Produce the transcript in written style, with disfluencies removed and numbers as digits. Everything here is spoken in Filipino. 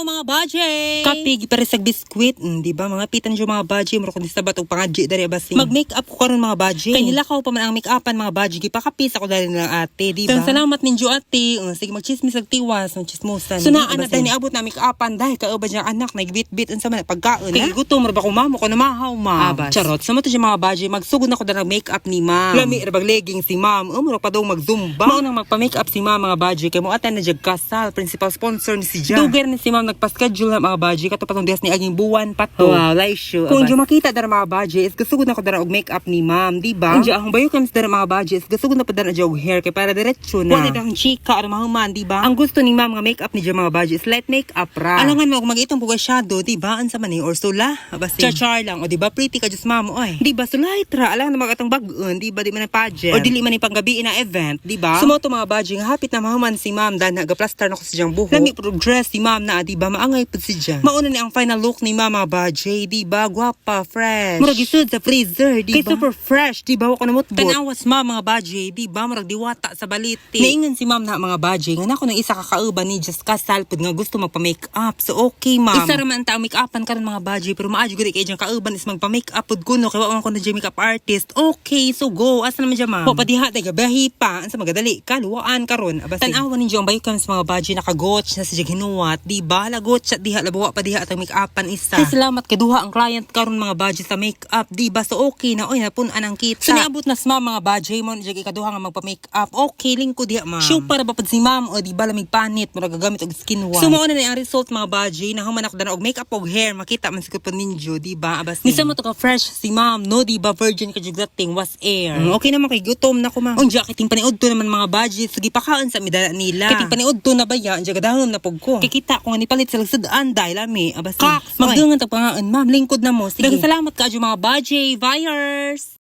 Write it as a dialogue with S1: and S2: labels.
S1: Hello mga budget! Kapig para sa biskwit, di ba? Mga pitan dyan mga budget, mura kundi sa batong pangadji dari abasi. Mag-makeup ko karon mga budget. Kay nilakaw pa man ang make-upan mga budget, gipakapis ako dali ng ate, di ba? Salamat ninyo ate. Sige mag-chismis ag tiwas, mag-chismosan. Sunaan na tayo niabot na make-upan dahil kauba dyan anak, nagbit-bit unsa man pagkaon. Kay gutom ra ba ko mamo ko na mahaw ma. Charot, sa mo to dyan mga budget, magsugod na ko dala make-up ni ma'am. Lami ra bag legging si ma'am. Mura pa daw mag-zumba. Mao nang magpa-makeup si ma'am mga budget, kay mo atan na jag kasal, principal sponsor ni si Jan. Duger ni si ma'am nagpa-schedule na mga budget kato patong dihas ni aging buwan pa to. Wow, laisyo. Kung yung makita dara mga budget, is gusto ko na ko dara og makeup ni ma'am, di ba? Kung ang bayo kams dara mga budget, gusto ko na pa dara og hair kay para diretso na. Wala dang chika or mahuman, di ba? Ang gusto ni ma'am nga makeup ni mga budget is light makeup ra. Alangan mo kung mag-itong buga shadow, di ba? Ansa man ni or sula? Abasi. Char lang o di ba? Pretty ka just ma'am oy. Di ba sulay ra? Alangan na magatong bag-on, di ba? Di man pageant. O dili man ni panggabi na event, di ba? Sumoto mga budget nga hapit na mahuman si ma'am dan nagaplaster na ko sa diyang buhok. Lami pro dress si ma'am na, di ba? Maangay pud si Jan. Mauna ni ang final look ni mama budget, di ba? Gwapa, fresh. Murag isud sa freezer, di ba? Kay super fresh, di ba? Wako na mutbot. Tanawas mga budget, di ba? Murag diwata sa baliti. Naingan si ma'am na mga budget nga nako nang isa kakauban ni just kasal pud nga gusto magpa-make up. So okay ma'am. Isa ra man ta make upan karon mga budget pero maayo gud kay diyang kauban is magpa-make up pud kuno kay wa man ko na diyang makeup artist. Okay, so go. Asa naman dyan ma'am? Po padiha tay gabahi pa. Ansa magadali ka luwaan karon. Abas tanawan ninyo ang bayo kams mga budget nakagotch na sa diyang hinuwat, di ba? Lagot siya diha labuwa pa diha atang make-upan isa. Kay salamat kay duha ang client karon mga budget sa make-up, di ba? So okay na oy napun-an ang kita. So niabot na sa mga budget mo jud ikaduha nga magpa-make-up. Okay lingko diha ma'am. Show para ba pud si ma'am o di ba lamig panit mura gagamit og skin wash. So mao na ang result mga budget na human ako dana og make-up og hair makita man sigud pud ninyo, di ba? Abas ni sa mo to ka fresh si ma'am no, di ba? Virgin ka jud dating was air. Okay naman kay gutom na ko ma'am. Unja kiting paniudto naman mga budget sige pakaon sa midala nila. Kiting paniudto na ba ya unja gadahom na pug ko. Kikita ko nga nipalit sila sudaan dahil ami abas magdungan tag pangaan ma'am lingkod na mo sige. Salamat ka mga budget buyers.